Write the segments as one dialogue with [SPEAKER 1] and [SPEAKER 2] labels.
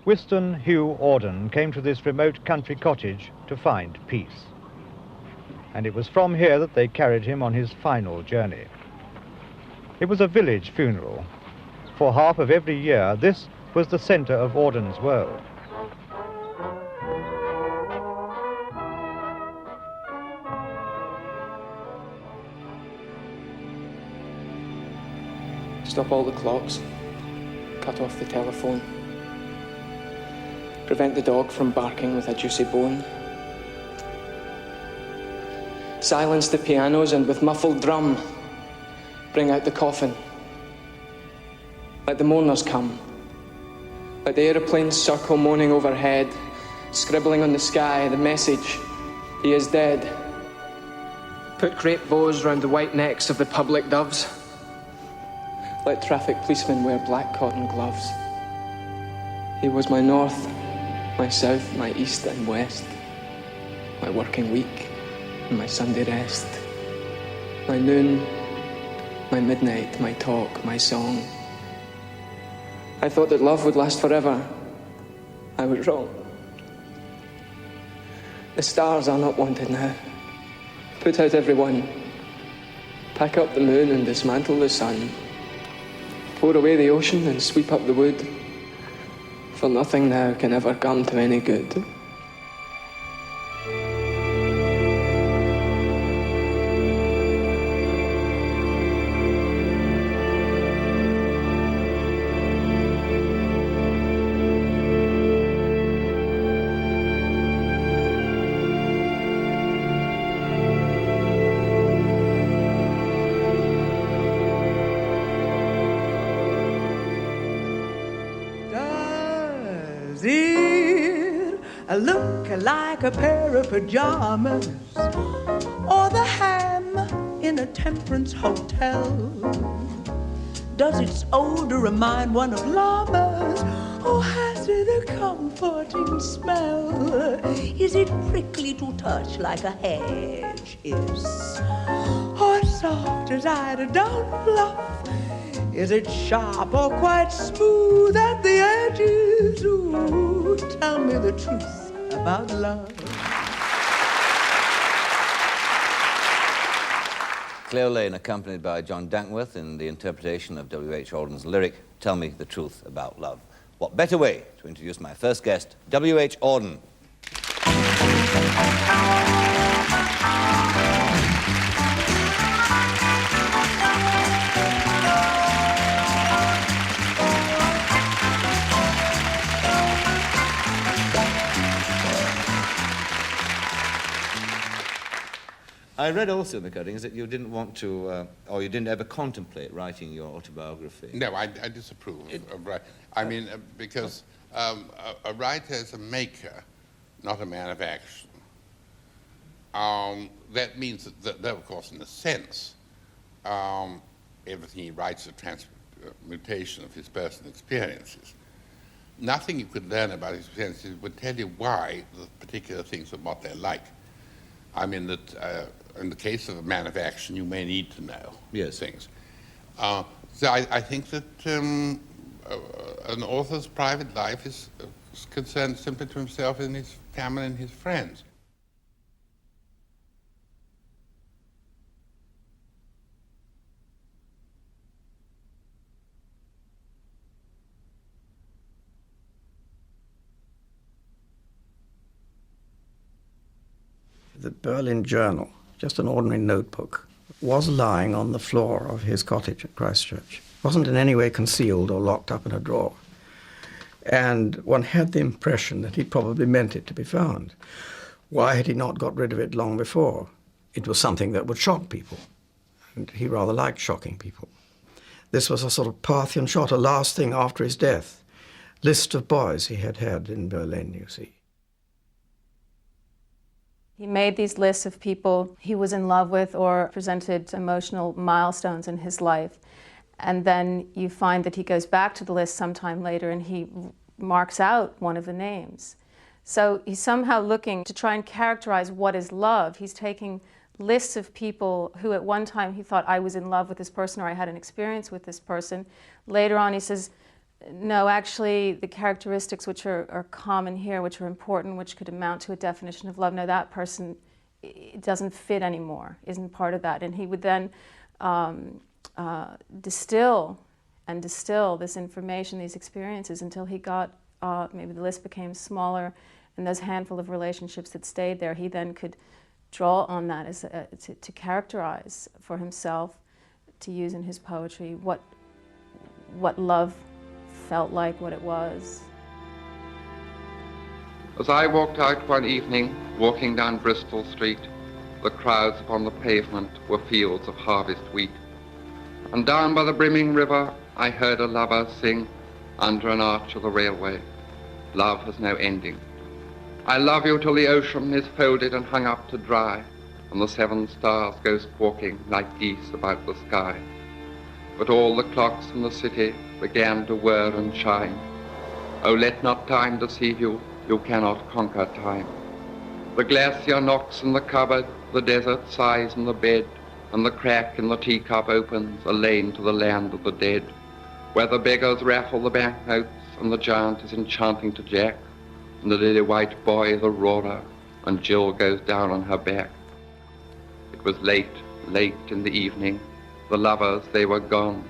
[SPEAKER 1] Wystan Hugh Auden came to this remote country cottage to find peace. And it was from here that they carried him on his final journey. It was a village funeral. For half of every year, this was the centre of Auden's world.
[SPEAKER 2] Stop all the clocks. Cut off the telephone. Prevent the dog from barking with a juicy bone. Silence the pianos and with muffled drum, bring out the coffin. Let the mourners come. Let the aeroplanes circle moaning overhead, scribbling on the sky the message, he is dead. Put crepe bows round the white necks of the public doves. Let traffic policemen wear black cotton gloves. He was my north, my south, my east and west, my working week and my Sunday rest, my noon, my midnight, my talk, my song. I thought that love would last forever. I was wrong. The stars are not wanted now. Put out every one. Pack up the moon and dismantle the sun. Pour away the ocean and sweep up the wood. For nothing now can ever come to any good.
[SPEAKER 3] Look like a pair of pajamas or the ham in a temperance hotel. Does its odor remind one of llamas, or has it a comforting smell? Is it prickly to touch like a hedge hiss, or soft as eiderdown fluff? Is it sharp or quite smooth at the edges? Ooh, tell me the truth about love.
[SPEAKER 4] Cleo Lane, accompanied by John Dankworth in the interpretation of W H Auden's lyric, Tell Me the Truth About Love. What better way to introduce my first guest, W H Auden. I read also in the cuttings that you didn't want to, or you didn't ever contemplate writing your autobiography.
[SPEAKER 5] No, I disapprove of writing. I mean, because a writer is a maker, not a man of action. That means that, of course, in a sense, everything he writes is a transmutation of his personal experiences. Nothing you could learn about his experiences would tell you why the particular things are what they're like. I mean that in the case of a man of action, you may need to know things. So I think that an author's private life is concerned simply to himself and his family and his friends.
[SPEAKER 6] The Berlin Journal, just an ordinary notebook, was lying on the floor of his cottage at Christchurch. It wasn't in any way concealed or locked up in a drawer. And one had the impression that he probably meant it to be found. Why had he not got rid of it long before? It was something that would shock people, and he rather liked shocking people. This was a sort of Parthian shot, a last thing after his death. List of boys he had had in Berlin, you see.
[SPEAKER 7] He made these lists of people he was in love with or presented emotional milestones in his life. And then you find that he goes back to the list sometime later and he marks out one of the names. So he's somehow looking to try and characterize what is love. He's taking lists of people who at one time he thought, I was in love with this person or I had an experience with this person. Later on he says, No, actually, the characteristics which are common here, which are important, which could amount to a definition of love, no, that person doesn't fit anymore, isn't part of that. And he would then distill this information, these experiences, until he got, maybe the list became smaller, and those handful of relationships that stayed there, he then could draw on that as to characterize for himself, to use in his poetry, what love felt like, what it was.
[SPEAKER 8] As I walked out one evening, walking down Bristol Street, the crowds upon the pavement were fields of harvest wheat. And down by the brimming river, I heard a lover sing under an arch of the railway. Love has no ending. I love you till the ocean is folded and hung up to dry, and the 7 stars go squawking like geese about the sky. But all the clocks in the city began to whir and chime. Oh, let not time deceive you, you cannot conquer time. The glacier knocks in the cupboard, the desert sighs in the bed, and the crack in the teacup opens a lane to the land of the dead, where the beggars raffle the banknotes and the giant is enchanting to Jack, and the lily white boy the roarer, and Jill goes down on her back. It was late, late in the evening. The lovers, they were gone.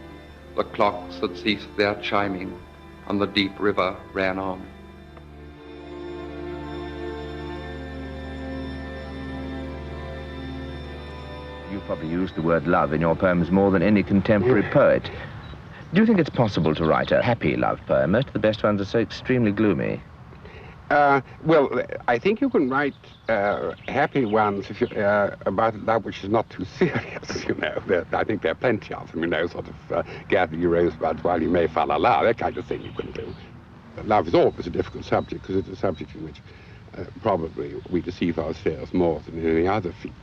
[SPEAKER 8] The clocks had ceased their chiming, and the deep river ran on.
[SPEAKER 9] You probably use the word love in your poems more than any contemporary poet. Do you think it's possible to write a happy love poem? Most of the best ones are so extremely gloomy.
[SPEAKER 10] Well, I think you can write happy ones if you, about love which is not too serious, you know. I think there are plenty of them, you know, sort of gather your rosebuds while you may fall la, that kind of thing you can do. Love is always a difficult subject because it's a subject in which probably we deceive ourselves more than in any other field.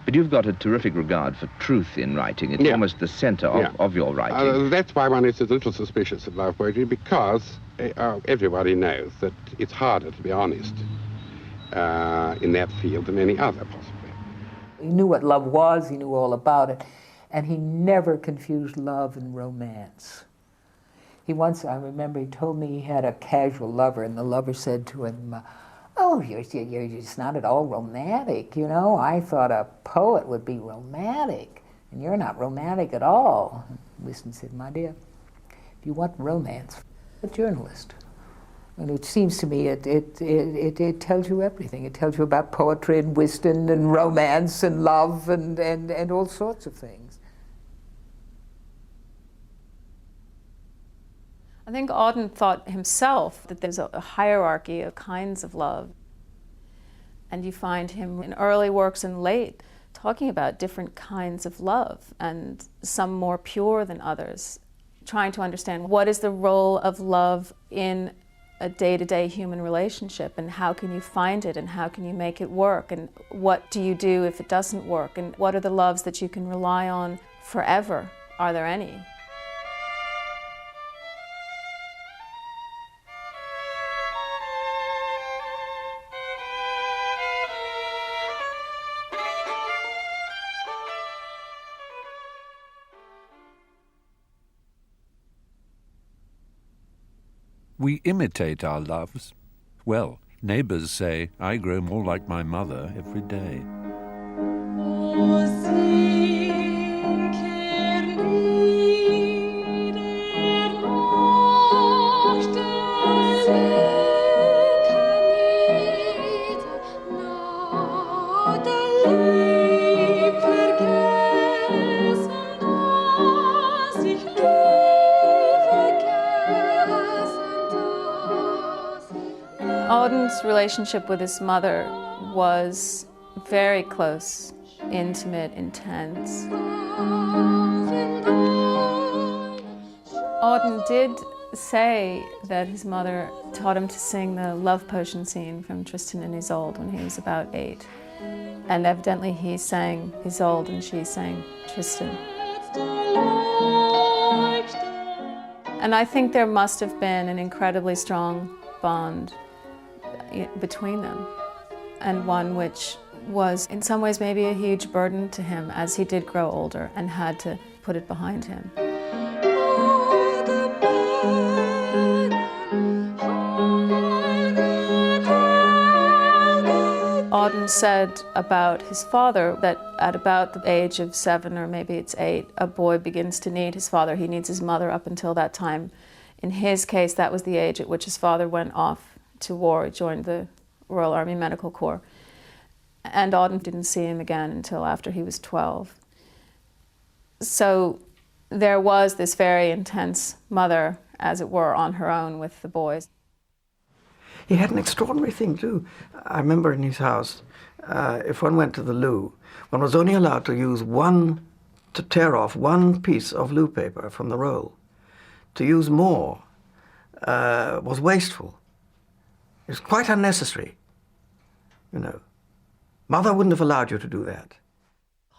[SPEAKER 9] But you've got a terrific regard for truth in writing. It's almost the center of your writing.
[SPEAKER 10] That's why one is a little suspicious of love poetry, because everybody knows that it's harder to be honest in that field than any other, possibly.
[SPEAKER 11] He knew what love was, he knew all about it, and he never confused love and romance. He once, I remember, he told me he had a casual lover, and the lover said to him, "Oh, you're just not at all romantic, you know. I thought a poet would be romantic, and you're not romantic at all." Winston said, "My dear, if you want romance, a journalist." And it seems to me it tells you everything. It tells you about poetry and Winston and romance and love and all sorts of things.
[SPEAKER 7] I think Auden thought himself that there's a hierarchy of kinds of love. And you find him in early works and late talking about different kinds of love, and some more pure than others, trying to understand what is the role of love in a day-to-day human relationship, and how can you find it, and how can you make it work, and what do you do if it doesn't work, and what are the loves that you can rely on forever? Are there any?
[SPEAKER 12] We imitate our loves. Well, neighbors say I grow more like my mother every day.
[SPEAKER 7] Auden's relationship with his mother was very close, intimate, intense. Auden did say that his mother taught him to sing the love potion scene from Tristan and Isolde when he was about 8. And evidently he sang Isolde and she sang Tristan. And I think there must have been an incredibly strong bond between them, and one which was in some ways maybe a huge burden to him as he did grow older and had to put it behind him. Auden said about his father that at about the age of 7 or maybe it's 8, a boy begins to need his father. He needs his mother up until that time. In his case, that was the age at which his father went off to war, joined the Royal Army Medical Corps. And Auden didn't see him again until after he was 12. So there was this very intense mother, as it were, on her own with the boys.
[SPEAKER 6] He had an extraordinary thing too. I remember in his house, if one went to the loo, one was only allowed to use to tear off one piece of loo paper from the roll. To use more was wasteful. It was quite unnecessary, you know. Mother wouldn't have allowed you to do that.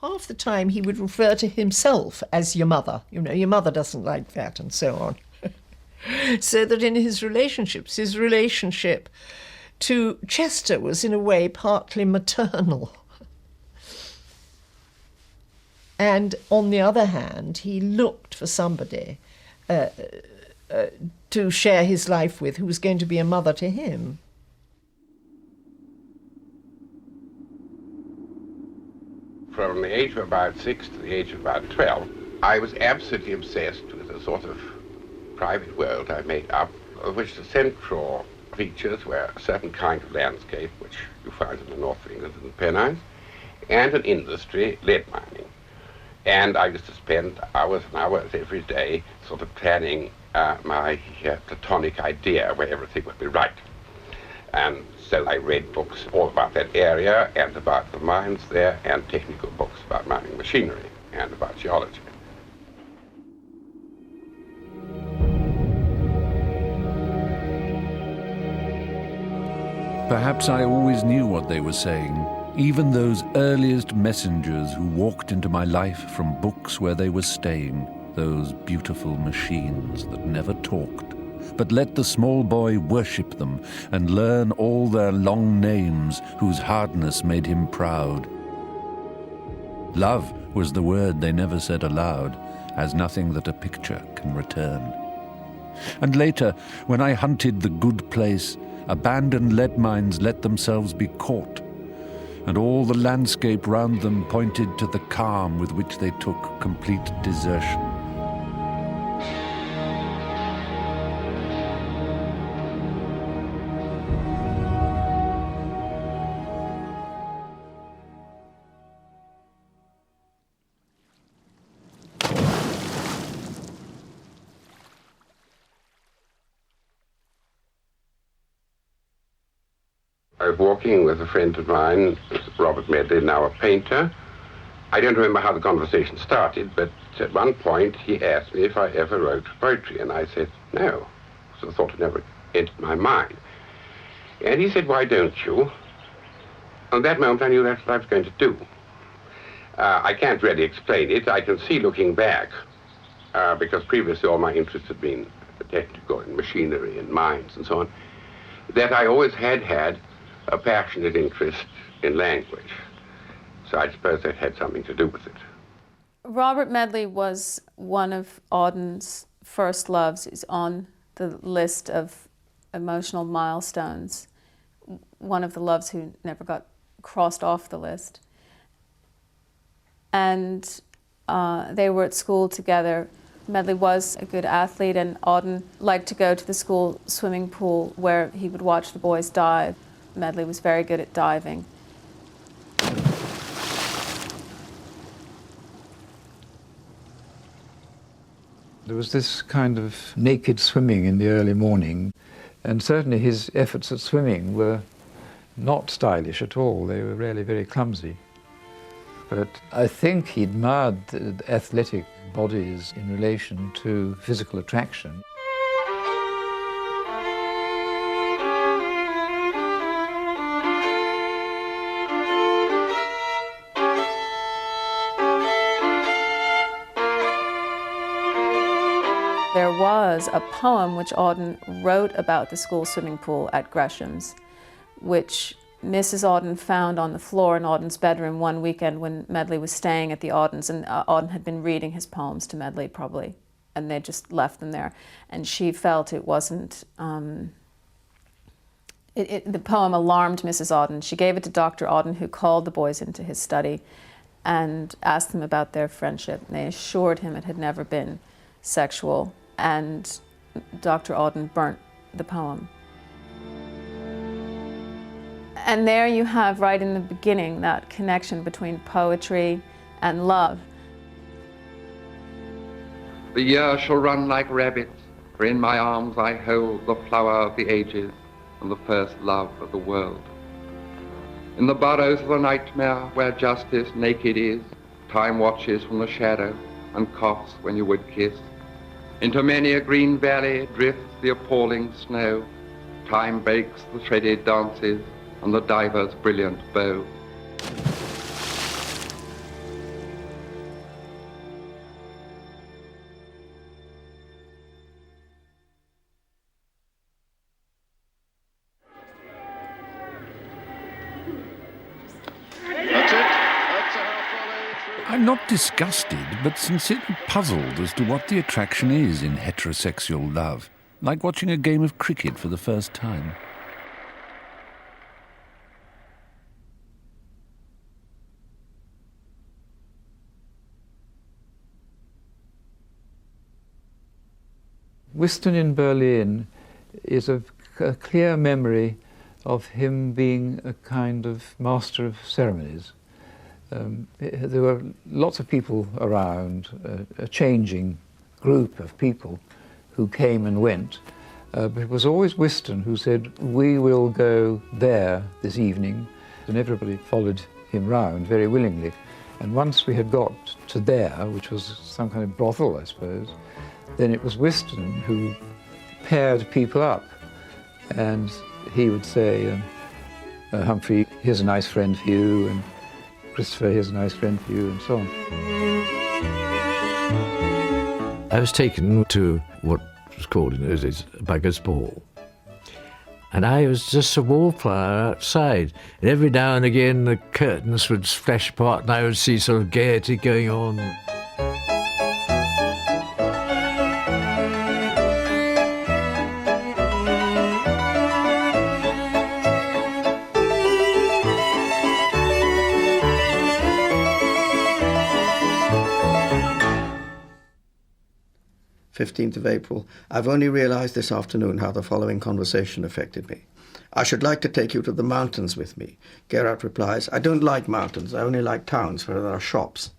[SPEAKER 13] Half the time he would refer to himself as your mother. You know, your mother doesn't like that, and so on. So that in his relationships, his relationship to Chester was in a way partly maternal. And on the other hand, he looked for somebody to share his life with who was going to be a mother to him.
[SPEAKER 10] From the age of about 6 to the age of about 12, I was absolutely obsessed with a sort of private world I made up, of which the central features were a certain kind of landscape, which you find in the north of England and the Pennines, and an industry, lead mining. And I used to spend hours and hours every day sort of planning my platonic idea where everything would be right. And so I read books all about that area and about the mines there, and technical books about mining machinery and about geology.
[SPEAKER 12] Perhaps I always knew what they were saying, even those earliest messengers who walked into my life from books where they were staying, those beautiful machines that never talked, but let the small boy worship them and learn all their long names whose hardness made him proud. Love was the word they never said aloud, as nothing that a picture can return. And later, when I hunted the good place, abandoned lead mines let themselves be caught, and all the landscape round them pointed to the calm with which they took complete desertion.
[SPEAKER 10] I was walking with a friend of mine, Robert Medley, now a painter. I don't remember how the conversation started, but at one point he asked me if I ever wrote poetry, and I said no. So the thought had never entered my mind. And he said, why don't you? And at that moment I knew that's what I was going to do. I can't really explain it. I can see looking back, because previously all my interests had been technical and machinery and mines and so on, that I always had a passionate interest in language. So I suppose that had something to do with it.
[SPEAKER 7] Robert Medley was one of Auden's first loves. He's on the list of emotional milestones, one of the loves who never got crossed off the list. And they were at school together. Medley was a good athlete, and Auden liked to go to the school swimming pool where he would watch the boys dive. Medley was very good at diving.
[SPEAKER 14] There was this kind of naked swimming in the early morning, and certainly his efforts at swimming were not stylish at all. They were really very clumsy. But I think he admired the athletic bodies in relation to physical attraction.
[SPEAKER 7] There was a poem which Auden wrote about the school swimming pool at Gresham's, which Mrs. Auden found on the floor in Auden's bedroom one weekend when Medley was staying at the Audens, and Auden had been reading his poems to Medley probably, and they just left them there. And she felt it wasn't The poem alarmed Mrs. Auden. She gave it to Dr. Auden, who called the boys into his study and asked them about their friendship. And they assured him it had never been sexual, and Dr. Auden burnt the poem. And there you have, right in the beginning, that connection between poetry and love.
[SPEAKER 8] The years shall run like rabbits, for in my arms I hold the flower of the ages and the first love of the world. In the burrows of the nightmare, where justice naked is, time watches from the shadow and coughs when you would kiss. Into many a green valley drifts the appalling snow. Time breaks the threaded dances and the diver's brilliant bow.
[SPEAKER 12] I'm not disgusted, but sincerely puzzled as to what the attraction is in heterosexual love, like watching a game of cricket for the first time.
[SPEAKER 14] Whiston in Berlin is a clear memory of him being a kind of master of ceremonies. There were lots of people around, a changing group of people who came and went, but it was always Whiston who said, "We will go there this evening," and everybody followed him round very willingly. And once we had got to there, which was some kind of brothel, I suppose, then it was Whiston who paired people up, and he would say, "Humphrey, here's a nice friend for you," and "Christopher, here's a nice friend for you," and so on.
[SPEAKER 15] I was taken to what was called in those days a beggar's ball. And I was just a wallflower outside. And every now and again the curtains would splash apart and I would see sort of gaiety going on.
[SPEAKER 6] of April. I've only realized this afternoon how the following conversation affected me. I should like to take you to the mountains with me. Gerard replies, I don't like mountains, I only like towns where there are shops.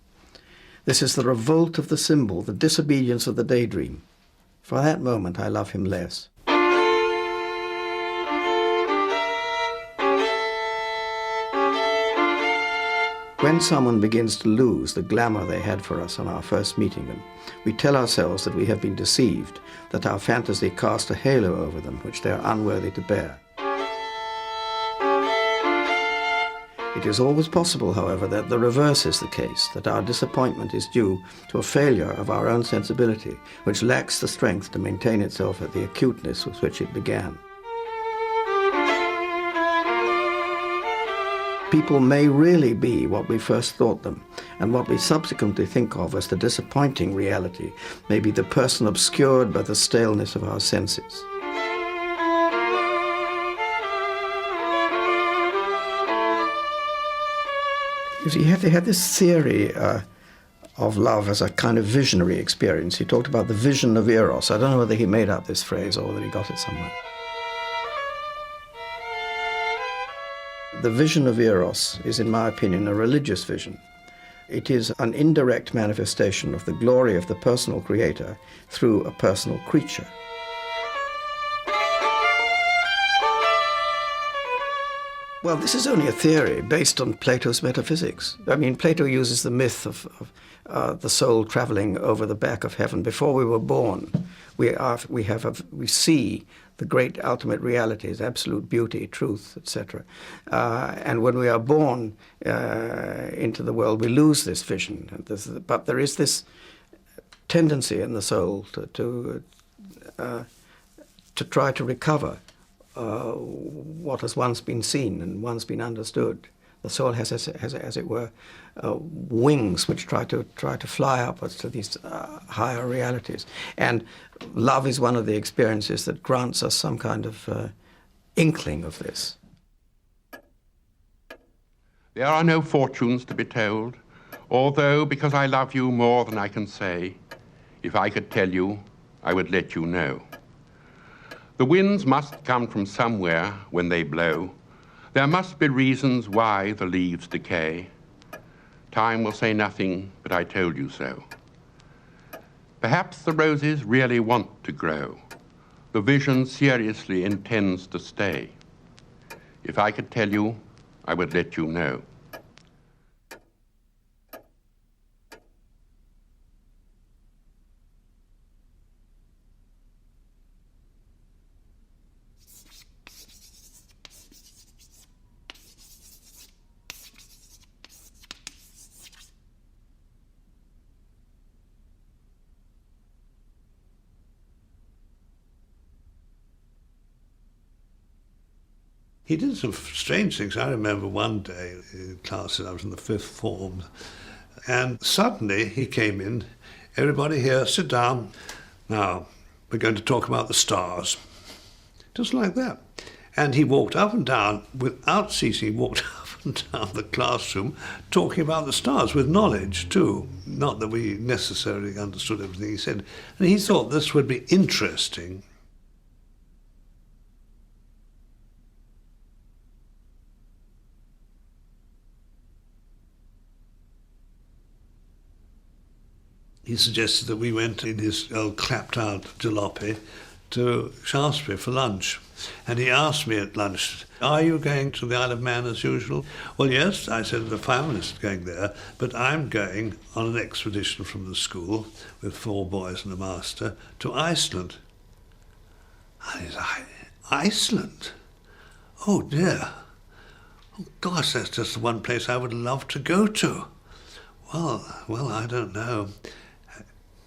[SPEAKER 6] This is the revolt of the symbol, the disobedience of the daydream. For that moment I love him less. When someone begins to lose the glamour they had for us on our first meeting them, we tell ourselves that we have been deceived, that our fantasy cast a halo over them which they are unworthy to bear. It is always possible, however, that the reverse is the case, that our disappointment is due to a failure of our own sensibility, which lacks the strength to maintain itself at the acuteness with which it began. People may really be what we first thought them, and what we subsequently think of as the disappointing reality may be the person obscured by the staleness of our senses. You see, he had this theory of love as a kind of visionary experience. He talked about the vision of Eros. I don't know whether he made up this phrase or whether he got it somewhere. The vision of Eros is, in my opinion, a religious vision. It is an indirect manifestation of the glory of the personal creator through a personal creature. Well, this is only a theory based on Plato's metaphysics. I mean, Plato uses the myth of the soul traveling over the back of heaven. Before we were born, we see the great ultimate realities, absolute beauty, truth, etc. And when we are born into the world, we lose this vision. But there is this tendency in the soul to try to recover what has once been seen and once been understood. The soul has, as it were, wings which try to fly upwards to these higher realities. And love is one of the experiences that grants us some kind of inkling of this.
[SPEAKER 10] There are no fortunes to be told, although because I love you more than I can say, if I could tell you, I would let you know. The winds must come from somewhere when they blow. There must be reasons why the leaves decay. Time will say nothing, but I told you so. Perhaps the roses really want to grow. The vision seriously intends to stay. If I could tell you, I would let you know.
[SPEAKER 16] He did some strange things. I remember one day in class, I was in the 5th form, and suddenly he came in, everybody here, sit down. Now, we're going to talk about the stars. Just like that. And he walked up and down, without ceasing, he walked up and down the classroom, talking about the stars, with knowledge too. Not that we necessarily understood everything he said. And he thought this would be interesting. He suggested that we went in his old clapped-out jalopy to Shaftesbury for lunch. And he asked me at lunch, are you going to the Isle of Man as usual? Well, yes, I said, the family's going there, but I'm going on an expedition from the school with 4 boys and a master to Iceland. And he said, Iceland? Oh, dear. Oh, gosh, that's just the one place I would love to go to. Well, I don't know.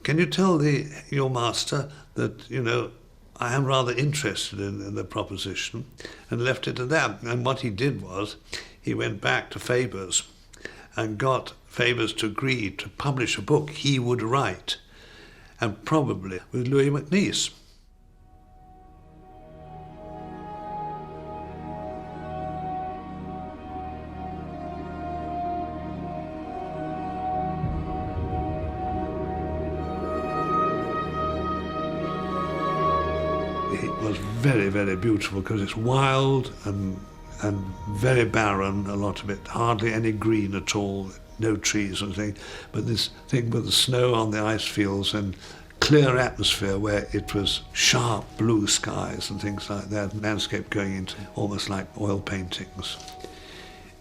[SPEAKER 16] Can you tell your master that, you know, I am rather interested in the proposition, and left it at that. And what he did was, he went back to Faber's and got Faber's to agree to publish a book he would write, and probably with Louis MacNeice. It was very, very beautiful because it's wild and very barren, a lot of it, hardly any green at all, no trees or anything, but this thing with the snow on the ice fields and clear atmosphere where it was sharp blue skies and things like that, landscape going into almost like oil paintings.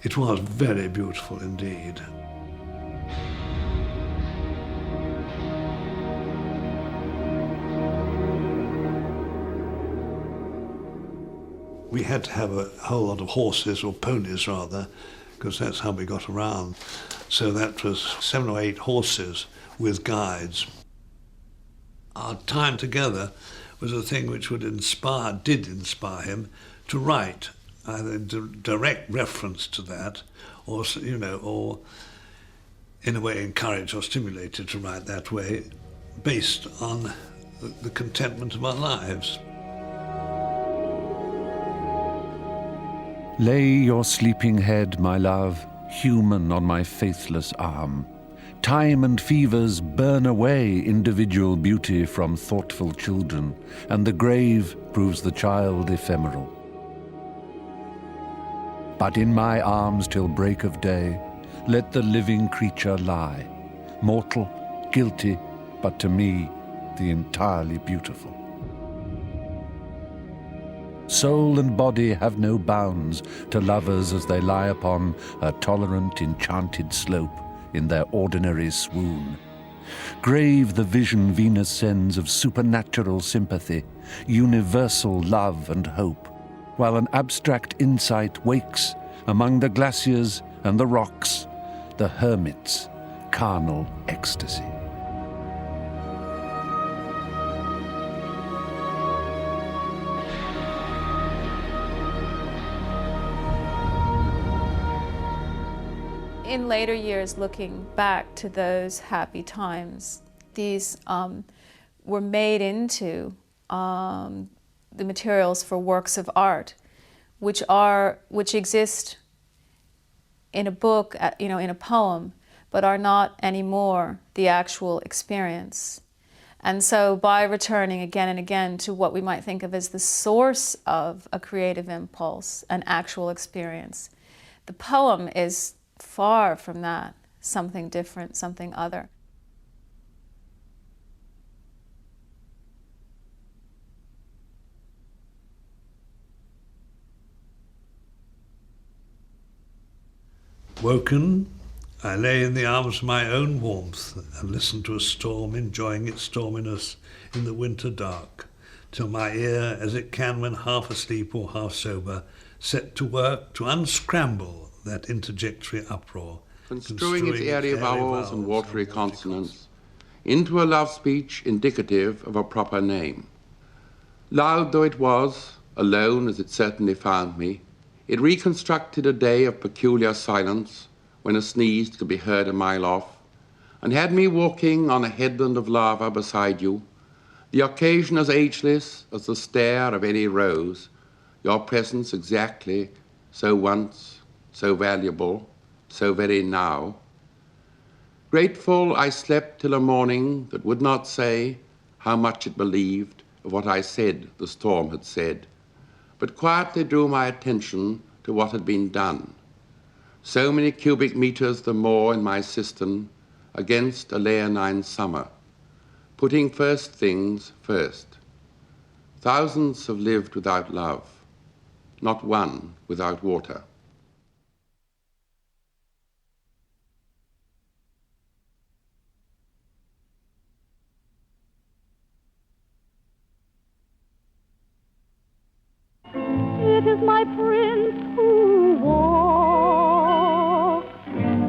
[SPEAKER 16] It was very beautiful indeed. We had to have a whole lot of horses, or ponies rather, because that's how we got around. So that was 7 or 8 horses with guides. Our time together was a thing which did inspire him to write, either in direct reference to that, or, you know, or in a way encouraged or stimulated to write that way, based on the contentment of our lives.
[SPEAKER 12] Lay your sleeping head, my love, human on my faithless arm. Time and fevers burn away individual beauty from thoughtful children, and the grave proves the child ephemeral. But in my arms till break of day, let the living creature lie, mortal, guilty, but to me the entirely beautiful. Soul and body have no bounds to lovers as they lie upon a tolerant, enchanted slope in their ordinary swoon. Grave the vision Venus sends of supernatural sympathy, universal love and hope, while an abstract insight wakes among the glaciers and the rocks, the hermit's carnal ecstasy.
[SPEAKER 7] In later years, looking back to those happy times, these were made into the materials for works of art. which exist in a book, in a poem, but are not anymore the actual experience. And so by returning again and again to what we might think of as the source of a creative impulse, an actual experience, the poem is far from that, something different, something other.
[SPEAKER 16] Woken, I lay in the arms of my own warmth and listened to a storm, enjoying its storminess in the winter dark, till my ear, as it can when half asleep or half sober, set to work to unscramble that interjectory uproar,
[SPEAKER 10] construing its airy vowels and watery consonants into a love speech indicative of a proper name. Loud though it was, alone as it certainly found me, it reconstructed a day of peculiar silence when a sneeze could be heard a mile off, and had me walking on a headland of lava beside you, the occasion as ageless as the stare of any rose, your presence exactly so once, so valuable, so very now. Grateful I slept till a morning that would not say how much it believed of what I said the storm had said, but quietly drew my attention to what had been done. So many cubic meters the more in my cistern against a leonine summer, putting first things first. Thousands have lived without love, not one without water.
[SPEAKER 17] It is my prince who walks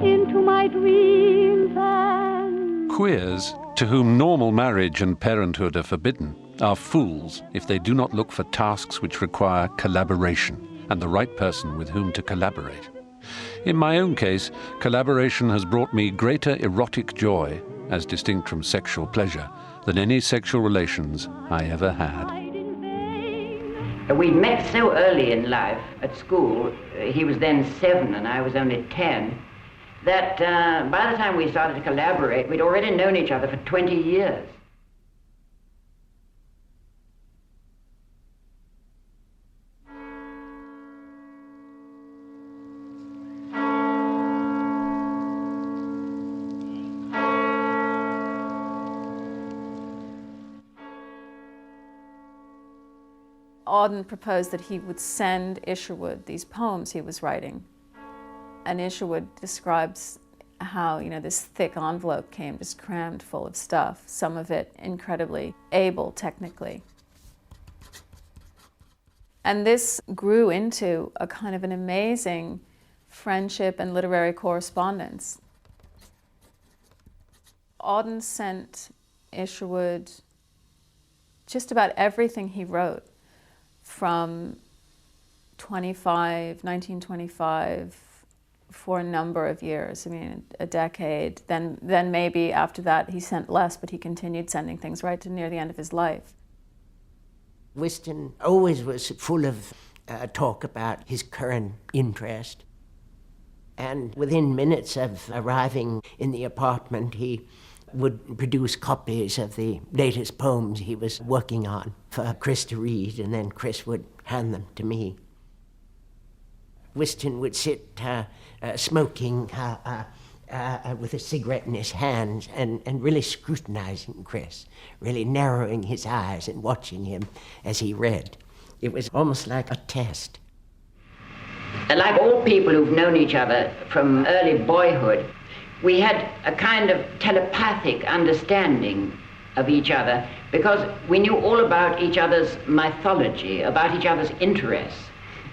[SPEAKER 17] into my dreams and...
[SPEAKER 12] Queers, to whom normal marriage and parenthood are forbidden, are fools if they do not look for tasks which require collaboration and the right person with whom to collaborate. In my own case, collaboration has brought me greater erotic joy, as distinct from sexual pleasure, than any sexual relations I ever had.
[SPEAKER 18] We met so early in life at school, he was then 7 and I was only 10, that by the time we started to collaborate, we'd already known each other for 20 years.
[SPEAKER 7] Auden proposed that he would send Isherwood these poems he was writing. And Isherwood describes how, this thick envelope came just crammed full of stuff, some of it incredibly able technically. And this grew into a kind of an amazing friendship and literary correspondence. Auden sent Isherwood just about everything he wrote from 1925, for a number of years, a decade. Then maybe after that he sent less, but he continued sending things right to near the end of his life.
[SPEAKER 19] Whiston always was full of talk about his current interest. And within minutes of arriving in the apartment, he would produce copies of the latest poems he was working on for Chris to read, and then Chris would hand them to me. Whiston would sit smoking with a cigarette in his hands and really scrutinizing Chris, really narrowing his eyes and watching him as he read. It was almost like a test.
[SPEAKER 18] And like all people who've known each other from early boyhood, we had a kind of telepathic understanding of each other because we knew all about each other's mythology, about each other's interests,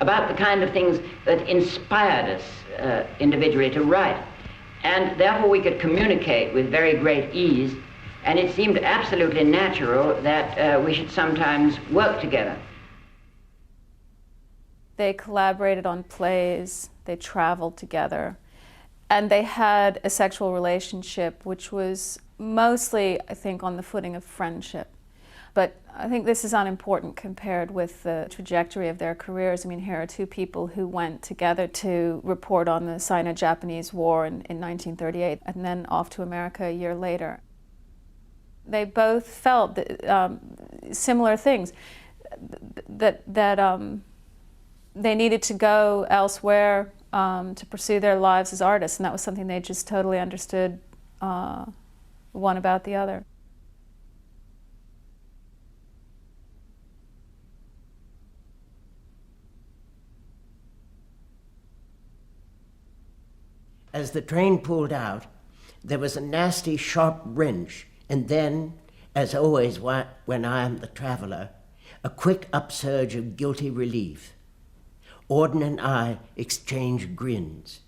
[SPEAKER 18] about the kind of things that inspired us individually to write. And therefore we could communicate with very great ease, and it seemed absolutely natural that we should sometimes work together.
[SPEAKER 7] They collaborated on plays, they traveled together, and they had a sexual relationship which was mostly, I think, on the footing of friendship. But I think this is unimportant compared with the trajectory of their careers. I mean, here are two people who went together to report on the Sino-Japanese War in 1938 and then off to America a year later. They both felt that, similar things, that they needed to go elsewhere to pursue their lives as artists, and that was something they just totally understood one about the other.
[SPEAKER 19] As the train pulled out, there was a nasty, sharp wrench, and then, as always when I am the traveler, a quick upsurge of guilty relief. Auden and I exchanged grins.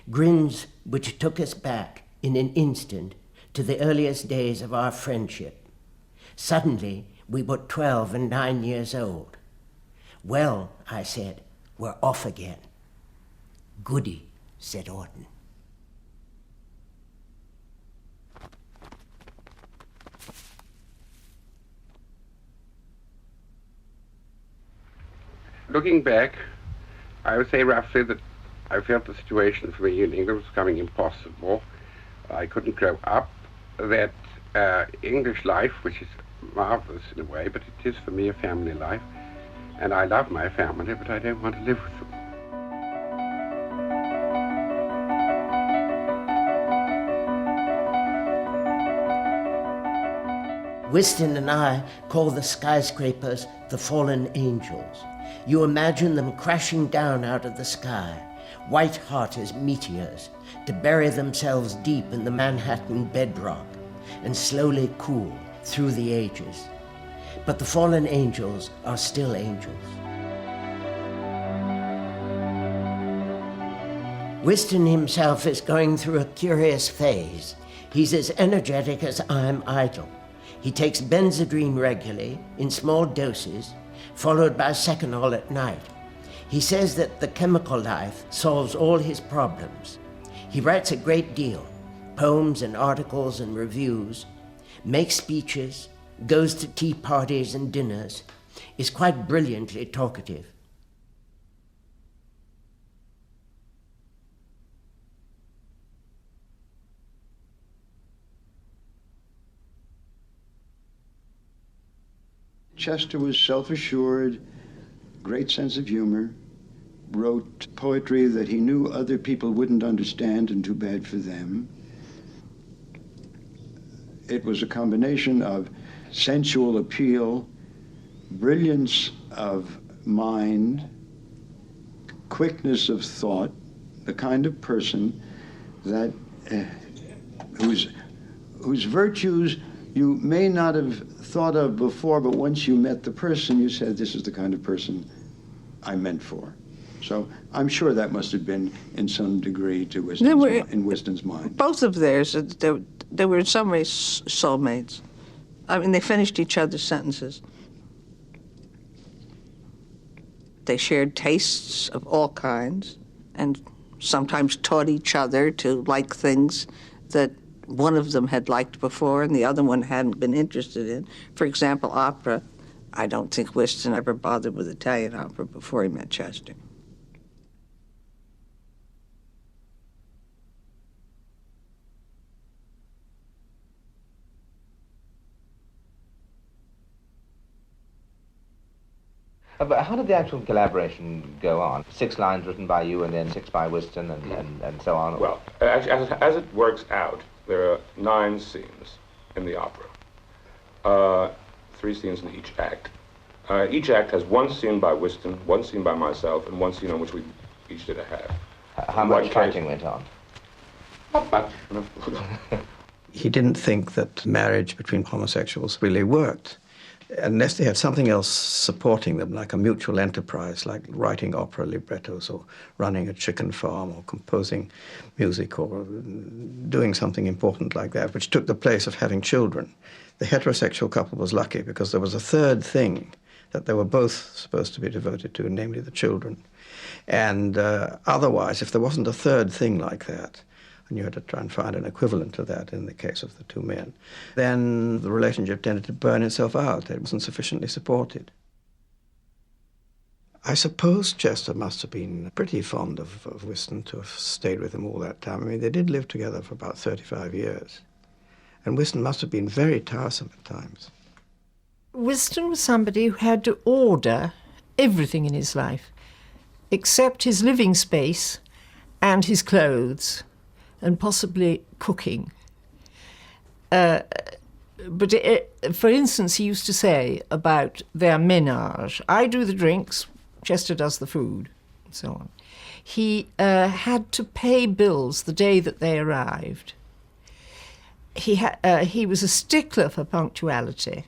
[SPEAKER 19] Grins which took us back in an instant to the earliest days of our friendship. Suddenly, we were 12 and 9 years old. "Well," I said, "we're off again." "Goody," said Auden.
[SPEAKER 10] Looking back, I would say roughly that I felt the situation for me in England was becoming impossible. I couldn't grow up. That English life, which is marvelous in a way, but it is for me a family life. And I love my family, but I don't want to live with them.
[SPEAKER 19] Whiston and I call the skyscrapers the fallen angels. You imagine them crashing down out of the sky, white hot as meteors, to bury themselves deep in the Manhattan bedrock and slowly cool through the ages. But the fallen angels are still angels. Whiston himself is going through a curious phase. He's as energetic as I'm idle. He takes Benzedrine regularly, in small doses, followed by Seconal at night. He says that the chemical life solves all his problems. He writes a great deal, poems and articles and reviews, makes speeches, goes to tea parties and dinners, is quite brilliantly talkative.
[SPEAKER 20] Chester was self-assured, great sense of humor, wrote poetry that he knew other people wouldn't understand and too bad for them. It was a combination of sensual appeal, brilliance of mind, quickness of thought, the kind of person that whose virtues you may not have thought of before, but once you met the person, you said, this is the kind of person I meant for. So I'm sure that must have been in some degree to Whiston's mind.
[SPEAKER 21] Both of theirs, they were in some ways soulmates. I mean, they finished each other's sentences. They shared tastes of all kinds and sometimes taught each other to like things that one of them had liked before and the other one hadn't been interested in. For example, opera. I don't think Whiston ever bothered with Italian opera before he met Chester.
[SPEAKER 9] But how did the actual collaboration go on? 6 lines written by you and then 6 by Whiston and so on?
[SPEAKER 22] Well, as it works out, there are 9 scenes in the opera, 3 scenes in each act. Each act has 1 scene by Whiston, 1 scene by myself, and 1 scene on which we each did a half.
[SPEAKER 9] How much fighting went on?
[SPEAKER 22] Not much.
[SPEAKER 6] He didn't think that marriage between homosexuals really worked, unless they had something else supporting them, like a mutual enterprise, like writing opera librettos or running a chicken farm or composing music or doing something important like that, which took the place of having children. The heterosexual couple was lucky because there was a third thing that they were both supposed to be devoted to, namely the children. And otherwise, if there wasn't a third thing like that, and you had to try and find an equivalent to that in the case of the two men. Then the relationship tended to burn itself out. It wasn't sufficiently supported. I suppose Chester must have been pretty fond of Whiston to have stayed with him all that time. I mean, they did live together for about 35 years. And Whiston must have been very tiresome at times.
[SPEAKER 13] Whiston was somebody who had to order everything in his life, except his living space and his clothes, and possibly cooking. But for instance, he used to say about their ménage, I do the drinks, Chester does the food, and so on. He had to pay bills the day that they arrived. He was a stickler for punctuality.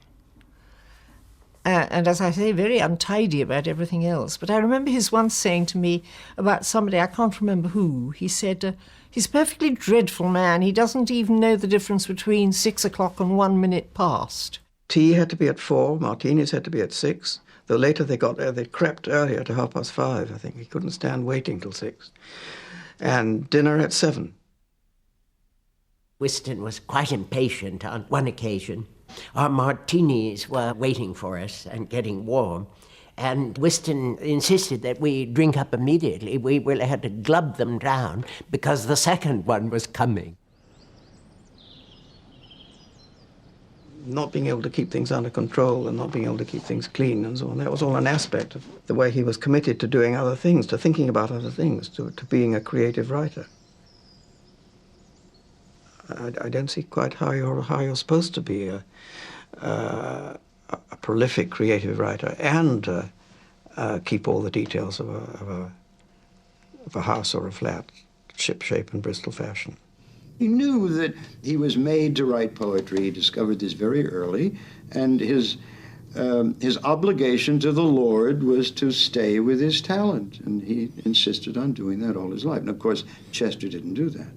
[SPEAKER 13] And as I say, very untidy about everything else. But I remember his once saying to me about somebody, I can't remember who, he said, he's a perfectly dreadful man. He doesn't even know the difference between 6 o'clock and 1 minute past.
[SPEAKER 6] Tea had to be at 4, martinis had to be at 6. The later they got there, they crept earlier to 5:30, I think. He couldn't stand waiting till 6. And dinner at 7.
[SPEAKER 19] Whiston was quite impatient on one occasion. Our martinis were waiting for us and getting warm, and Whiston insisted that we drink up immediately. We really had to glub them down because the second one was coming.
[SPEAKER 6] Not being able to keep things under control and not being able to keep things clean and so on, that was all an aspect of the way he was committed to doing other things, to thinking about other things, to being a creative writer. I don't see quite how you're supposed to be a prolific creative writer and keep all the details of a house or a flat, ship-shape and Bristol fashion.
[SPEAKER 20] He knew that he was made to write poetry. He discovered this very early, and his obligation to the Lord was to stay with his talent, and he insisted on doing that all his life. And of course, Chester didn't do that.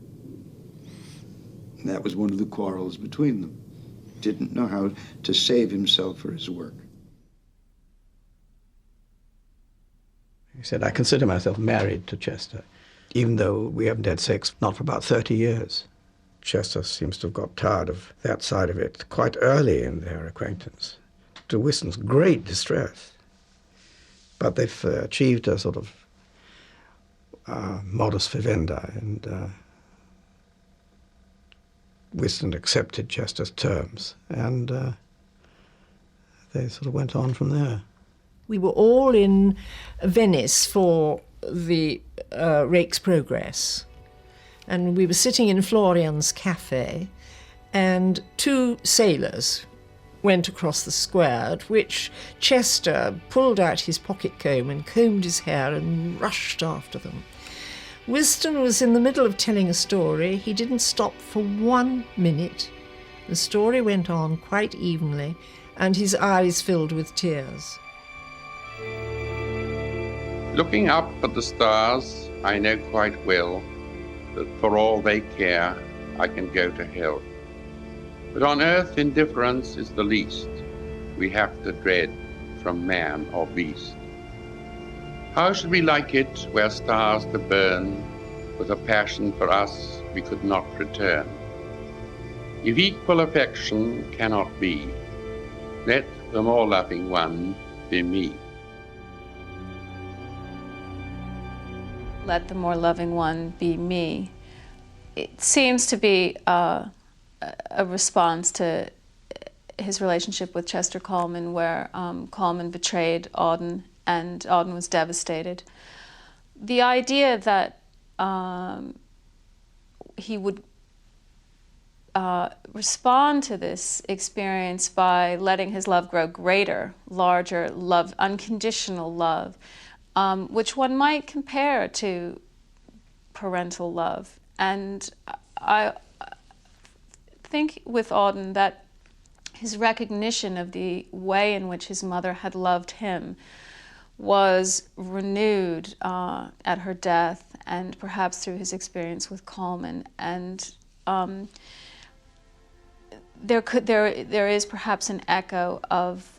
[SPEAKER 20] And that was one of the quarrels between them. Didn't know how to save himself for his work.
[SPEAKER 6] He said, I consider myself married to Chester, even though we haven't had sex not for about 30 years. Chester seems to have got tired of that side of it quite early in their acquaintance, to Whiston's great distress. But they've achieved a sort of modus vivendi, and Whiston accepted Chester's terms, and they sort of went on from there.
[SPEAKER 13] We were all in Venice for the Rake's Progress, and we were sitting in Florian's cafe, and 2 sailors went across the square, at which Chester pulled out his pocket comb and combed his hair and rushed after them. Whiston was in the middle of telling a story. He didn't stop for 1 minute. The story went on quite evenly, and his eyes filled with tears.
[SPEAKER 8] Looking up at the stars, I know quite well that for all they care, I can go to hell. But on earth indifference is the least we have to dread from man or beast. How should we like it where stars to burn with a passion for us we could not return? If equal affection cannot be, let the more loving one be me.
[SPEAKER 7] Let the more loving one be me. It seems to be a response to his relationship with Chester Coleman, where Coleman betrayed Auden, and Auden was devastated. The idea that he would respond to this experience by letting his love grow greater, larger love, unconditional love, which one might compare to parental love. And I think with Auden that his recognition of the way in which his mother had loved him was renewed at her death, and perhaps through his experience with Coleman. And there is perhaps an echo of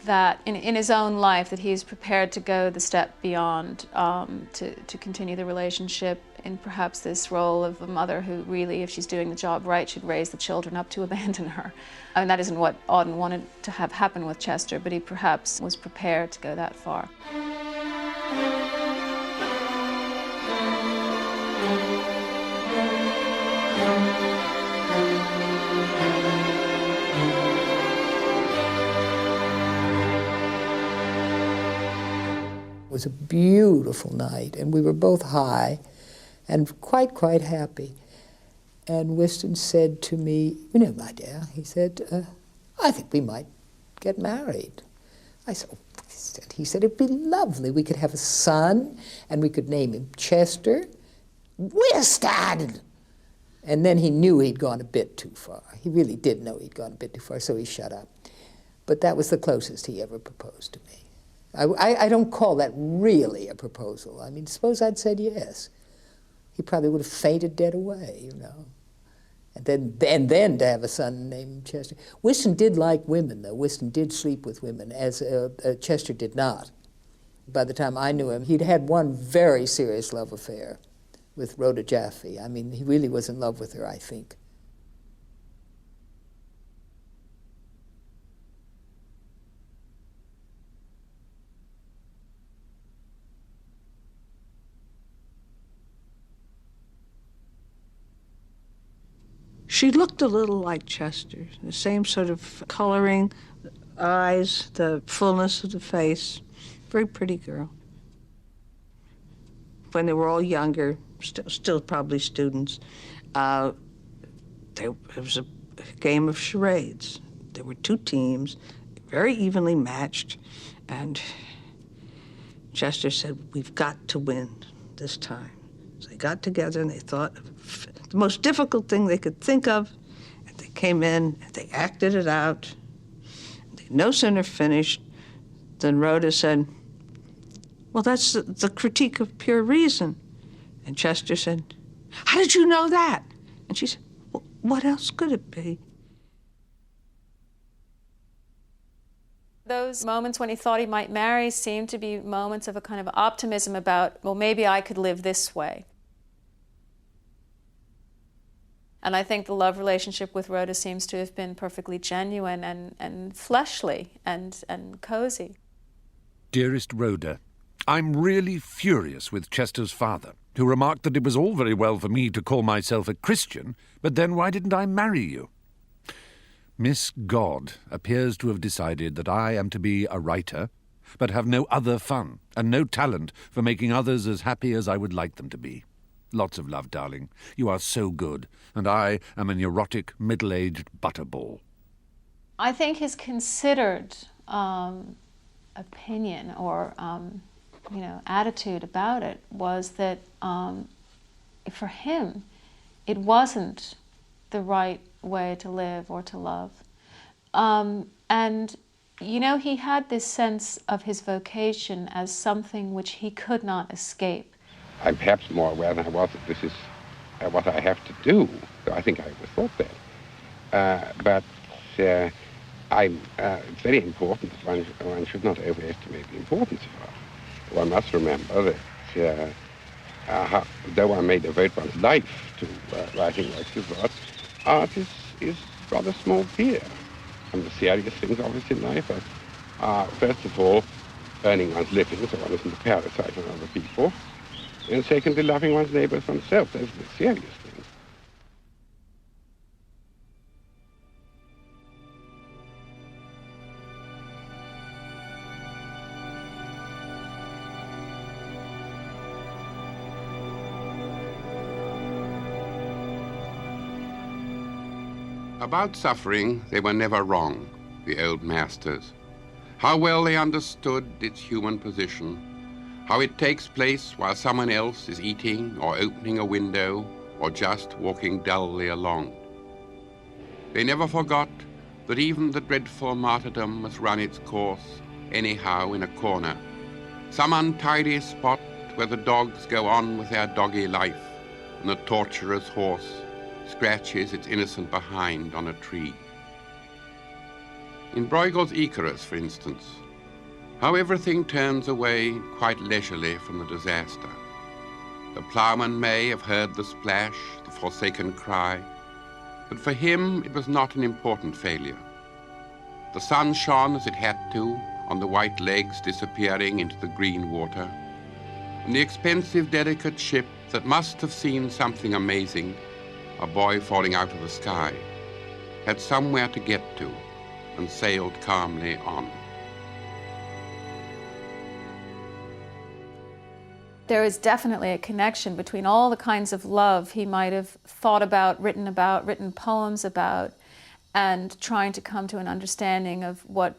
[SPEAKER 7] that in his own life that he is prepared to go the step beyond, to continue the relationship in perhaps this role of a mother who really, if she's doing the job right, should raise the children up to abandon her. I mean, that isn't what Auden wanted to have happen with Chester, but he perhaps was prepared to go that far.
[SPEAKER 11] It was a beautiful night, and we were both high and quite happy. And Whiston said to me, "You know, my dear," he said, "I think we might get married." I said, "Oh," he said, "it'd be lovely. We could have a son, and we could name him Chester." "Whiston!" And then he knew he'd gone a bit too far. He really did know he'd gone a bit too far, so he shut up. But that was the closest he ever proposed to me. I don't call that really a proposal. I mean, suppose I'd said yes. He probably would have fainted dead away, you know. And then to have a son named Chester. Whiston did like women, though. Whiston did sleep with women, as Chester did not. By the time I knew him, he'd had one very serious love affair with Rhoda Jaffe. I mean, he really was in love with her, I think.
[SPEAKER 21] She looked a little like Chester, the same sort of coloring, the eyes, the fullness of the face. Very pretty girl. When they were all younger, still probably students, there was a game of charades. There were two teams, very evenly matched, and Chester said, "We've got to win this time." So they got together and they thought of the most difficult thing they could think of, and they came in and they acted it out. They no sooner finished than Rhoda said, "Well, that's the critique of pure reason." And Chester said, "How did you know that?" And she said, "Well, what else could it be?"
[SPEAKER 7] Those moments when he thought he might marry seemed to be moments of a kind of optimism about, well, maybe I could live this way. And I think the love relationship with Rhoda seems to have been perfectly genuine and fleshly and cozy.
[SPEAKER 12] Dearest Rhoda, I'm really furious with Chester's father, who remarked that it was all very well for me to call myself a Christian, but then why didn't I marry you? Miss God appears to have decided that I am to be a writer, but have no other fun and no talent for making others as happy as I would like them to be. Lots of love, darling. You are so good, and I am a neurotic, middle-aged butterball.
[SPEAKER 7] I think his considered opinion or attitude about it was that for him, it wasn't the right way to live or to love. And, he had this sense of his vocation as something which he could not escape.
[SPEAKER 10] I'm perhaps more aware than I was that this is what I have to do. So I think I always thought that. But it's very important that one should not overestimate the importance of art. One must remember that though one may devote one's life to writing works of art is rather small beer. And the serious things, obviously, in life are first of all, earning one's living so one isn't a parasite on other people. And secondly, loving one's neighbors oneself. Those are the serious things.
[SPEAKER 5] About suffering, they were never wrong, the old masters. How well they understood its human position, how it takes place while someone else is eating or opening a window or just walking dully along. They never forgot that even the dreadful martyrdom must run its course anyhow in a corner, some untidy spot where the dogs go on with their doggy life and the torturer's horse scratches its innocent behind on a tree. In Bruegel's Icarus, for instance, how everything turns away quite leisurely from the disaster. The ploughman may have heard the splash, the forsaken cry, but for him it was not an important failure. The sun shone as it had to on the white legs disappearing into the green water, and the expensive, delicate ship that must have seen something amazing, a boy falling out of the sky, had somewhere to get to and sailed calmly on.
[SPEAKER 7] There is definitely a connection between all the kinds of love he might have thought about, written poems about, and trying to come to an understanding of what,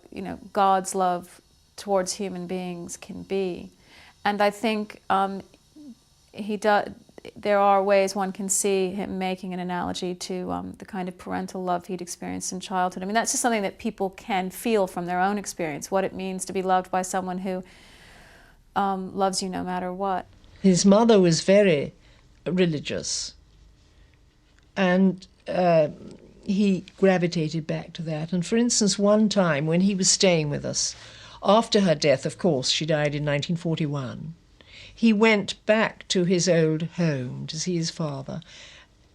[SPEAKER 7] God's love towards human beings can be. And I think there are ways one can see him making an analogy to the kind of parental love he'd experienced in childhood. I mean, that's just something that people can feel from their own experience, what it means to be loved by someone who loves you no matter what.
[SPEAKER 13] His mother was very religious, and he gravitated back to that. And for instance, one time when he was staying with us, after her death, of course, she died in 1941, he went back to his old home to see his father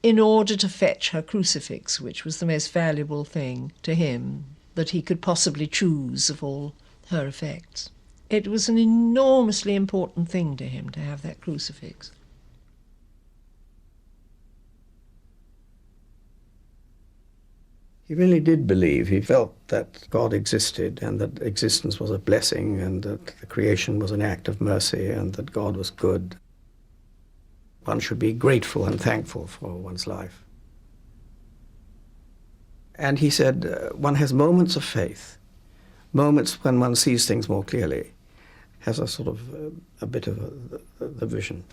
[SPEAKER 13] in order to fetch her crucifix, which was the most valuable thing to him that he could possibly choose of all her effects. It was an enormously important thing to him to have that crucifix.
[SPEAKER 6] He really did believe, he felt that God existed and that existence was a blessing and that the creation was an act of mercy and that God was good. One should be grateful and thankful for one's life. And he said, one has moments of faith, moments when one sees things more clearly, has a sort of a bit of the vision.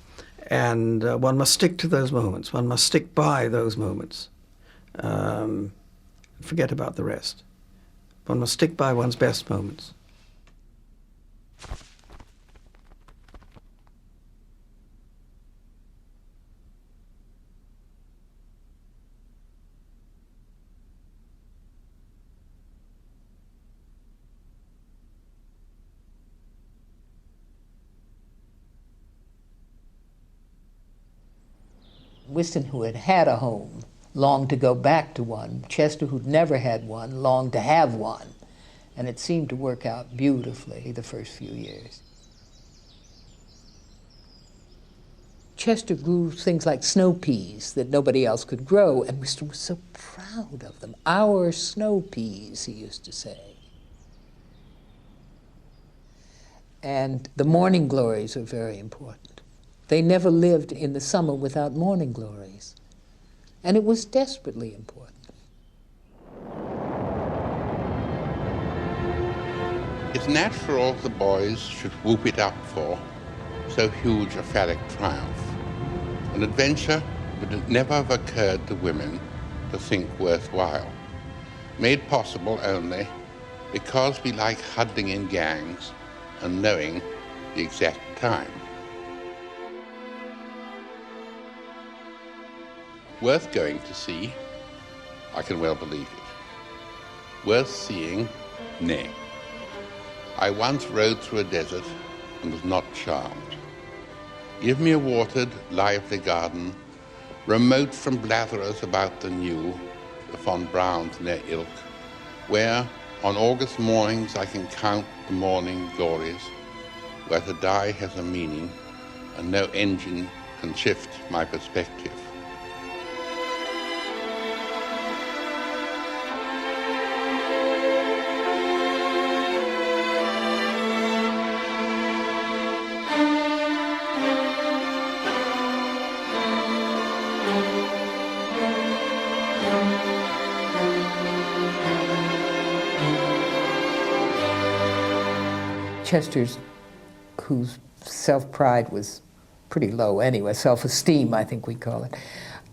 [SPEAKER 6] And one must stick to those moments. One must stick by those moments. Forget about the rest. One must stick by one's best moments.
[SPEAKER 11] Whiston, who had had a home, longed to go back to one. Chester, who'd never had one, longed to have one. And it seemed to work out beautifully the first few years. Chester grew things like snow peas that nobody else could grow, and Whiston was so proud of them. Our snow peas, he used to say. And the morning glories are very important. They never lived in the summer without morning glories. And it was desperately important.
[SPEAKER 5] It's natural the boys should whoop it up for so huge a phallic triumph, an adventure that would never have occurred to women to think worthwhile, made possible only because we like huddling in gangs and knowing the exact time. Worth going to see, I can well believe it. Worth seeing, nay. I once rode through a desert and was not charmed. Give me a watered, lively garden, remote from blatherers about the new, the von Browns and their ilk, where on August mornings I can count the morning glories, where to die has a meaning and no engine can shift my perspective.
[SPEAKER 11] Chester's, whose self-pride was pretty low anyway, self-esteem I think we call it,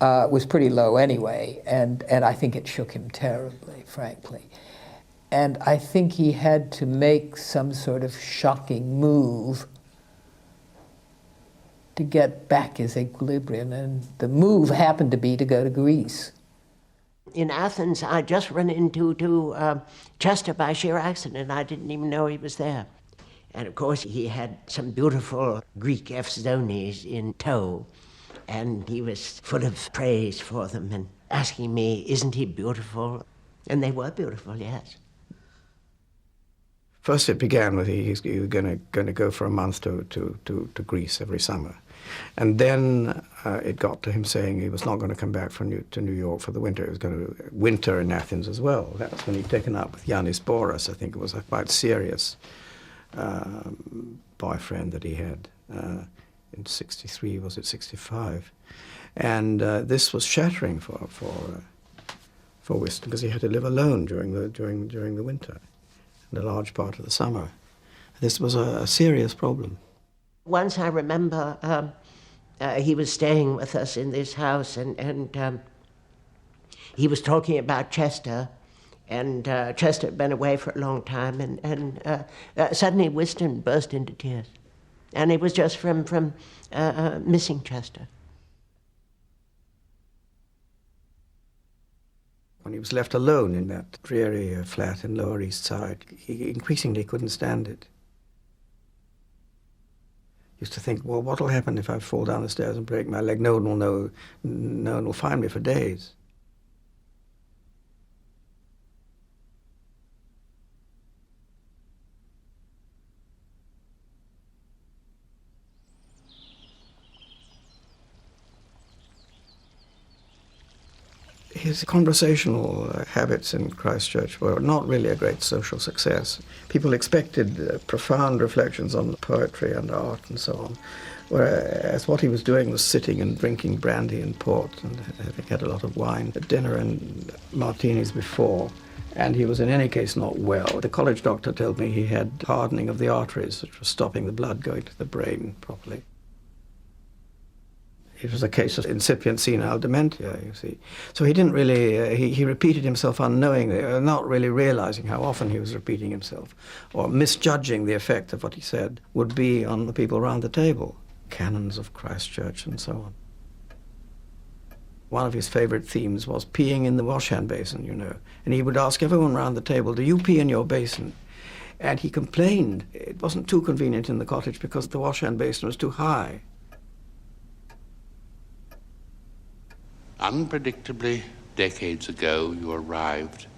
[SPEAKER 11] was pretty low anyway, and I think it shook him terribly, frankly. And I think he had to make some sort of shocking move to get back his equilibrium, and the move happened to be to go to Greece.
[SPEAKER 19] In Athens, I just ran into Chester by sheer accident. I didn't even know he was there. And of course, he had some beautiful Greek Epsidones in tow, and he was full of praise for them and asking me, isn't he beautiful? And they were beautiful, yes.
[SPEAKER 6] First it began with he was going to go for a month to Greece every summer. And then it got to him saying he was not going to come back to New York for the winter. He was going to winter in Athens as well. That's when he'd taken up with Yannis Boras. I think it was a quite serious boyfriend that he had in 63, was it 65? And this was shattering for Whiston, because he had to live alone during the winter and a large part of the summer. This was a serious problem.
[SPEAKER 19] Once I remember he was staying with us in this house, and he was talking about Chester, and Chester had been away for a long time, and suddenly Whiston burst into tears. And it was just from missing Chester.
[SPEAKER 6] When he was left alone in that dreary flat in Lower East Side, he increasingly couldn't stand it. He used to think, well, what will happen if I fall down the stairs and break my leg? No one will know, no one will find me for days. His conversational habits in Christchurch were not really a great social success. People expected profound reflections on poetry and art and so on, whereas what he was doing was sitting and drinking brandy and port and having had a lot of wine at dinner and martinis before. And he was in any case not well. The college doctor told me he had hardening of the arteries, which was stopping the blood going to the brain properly. It was a case of incipient senile dementia, you see. So he didn't really, he repeated himself unknowingly, not really realizing how often he was repeating himself, or misjudging the effect of what he said would be on the people around the table. Canons of Christchurch and so on. One of his favorite themes was peeing in the washhand basin, you know. And he would ask everyone around the table, do you pee in your basin? And he complained it wasn't too convenient in the cottage because the washhand basin was too high.
[SPEAKER 5] Unpredictably, decades ago, you arrived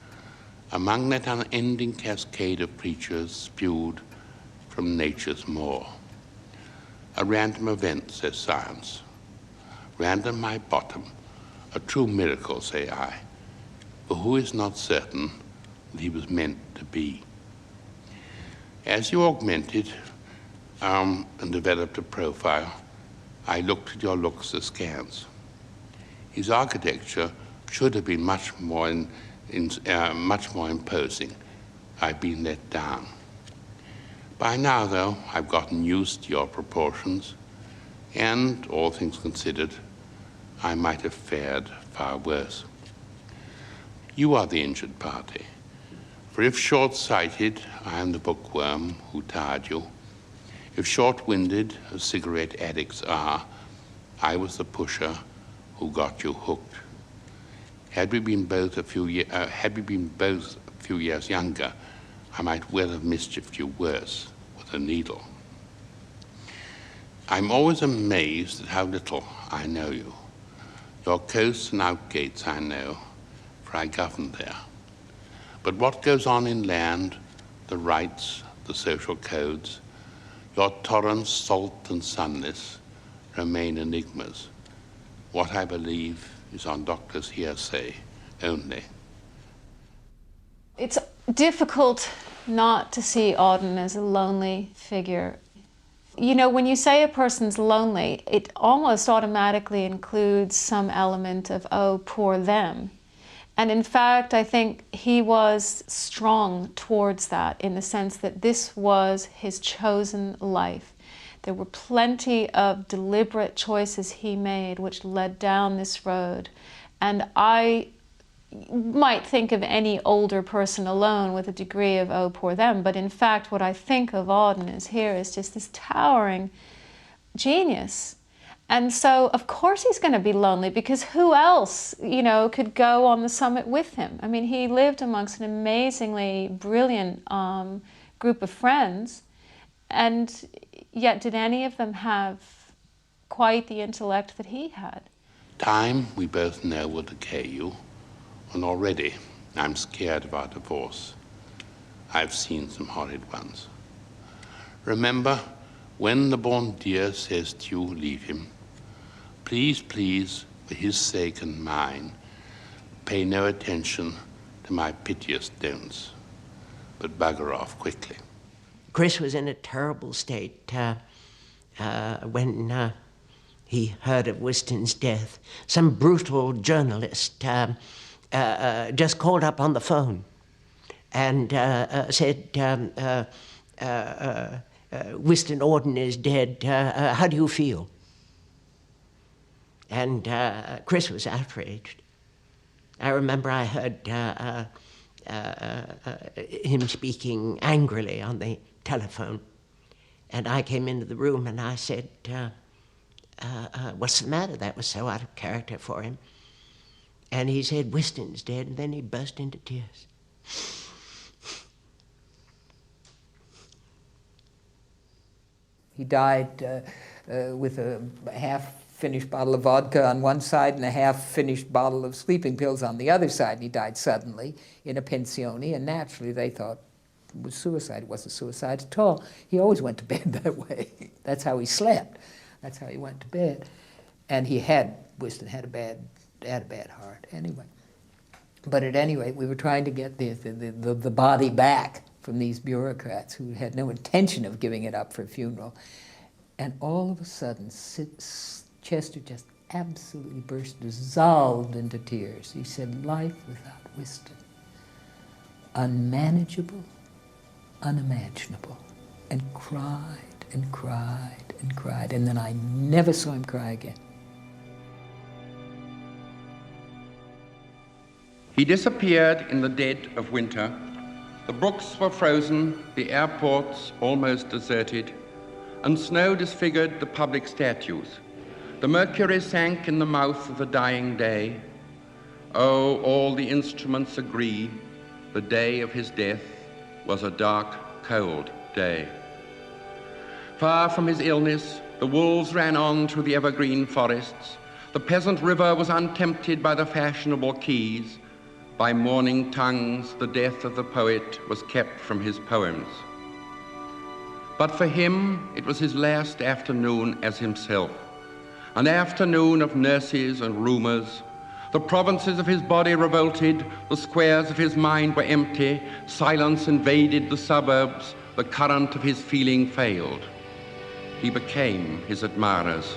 [SPEAKER 5] among that unending cascade of creatures spewed from nature's maw. A random event, says science. Random my bottom, a true miracle, say I. For who is not certain that he was meant to be? As you augmented and developed a profile, I looked at your looks askance. His architecture should have been much more imposing. I've been let down. By now, though, I've gotten used to your proportions, and, all things considered, I might have fared far worse. You are the injured party, for if short-sighted, I am the bookworm who tired you. If short-winded, as cigarette addicts are, I was the pusher who got you hooked. Had we been both a few years younger, I might well have mischieved you worse with a needle. I'm always amazed at how little I know you. Your coasts and outgates I know, for I govern there. But what goes on inland, the rites, the social codes, your torrents, salt and sunless, remain enigmas. What I believe is on doctors' hearsay only.
[SPEAKER 7] It's difficult not to see Auden as a lonely figure. You know, when you say a person's lonely, it almost automatically includes some element of, oh, poor them. And in fact, I think he was strong towards that in the sense that this was his chosen life. There were plenty of deliberate choices he made which led down this road. And I might think of any older person alone with a degree of, oh, poor them. But in fact, what I think of Auden is just this towering genius. And so, of course, he's going to be lonely, because who else, you know, could go on the summit with him? I mean, he lived amongst an amazingly brilliant group of friends, and yet did any of them have quite the intellect that he had?
[SPEAKER 5] Time, we both know, will decay you, and already I'm scared of our divorce. I've seen some horrid ones. Remember, when the bon Dieu says to you, leave him, please, please, for his sake and mine, pay no attention to my piteous don'ts, but bugger off quickly.
[SPEAKER 19] Chris was in a terrible state when he heard of Whiston's death. Some brutal journalist just called up on the phone and said, Whiston Auden is dead. How do you feel? And Chris was outraged. I remember I heard him speaking angrily on the telephone. And I came into the room and I said, what's the matter? That was so out of character for him. And he said, Whiston's dead, and then he burst into tears.
[SPEAKER 11] He died with a half-finished bottle of vodka on one side and a half-finished bottle of sleeping pills on the other side. And he died suddenly in a pensione, and naturally they thought it was suicide. It wasn't suicide at all. He always went to bed that way. That's how he slept. That's how he went to bed. And Whiston had a bad heart anyway. But at any rate, we were trying to get the body back from these bureaucrats who had no intention of giving it up for a funeral. And all of a sudden, Chester just absolutely dissolved into tears. He said, life without Whiston, unmanageable, unimaginable, and cried and cried and cried. And then I never saw him cry again.
[SPEAKER 8] He disappeared in the dead of winter. The brooks were frozen, the airports almost deserted, and snow disfigured the public statues. The mercury sank in the mouth of the dying day. Oh, all the instruments agree, the day of his death was a dark, cold day. Far from his illness, the wolves ran on through the evergreen forests. The peasant river was untempted by the fashionable quays. By mourning tongues, the death of the poet was kept from his poems. But for him, it was his last afternoon as himself, an afternoon of nurses and rumors. The provinces of his body revolted, the squares of his mind were empty, silence invaded the suburbs, the current of his feeling failed. He became his admirers.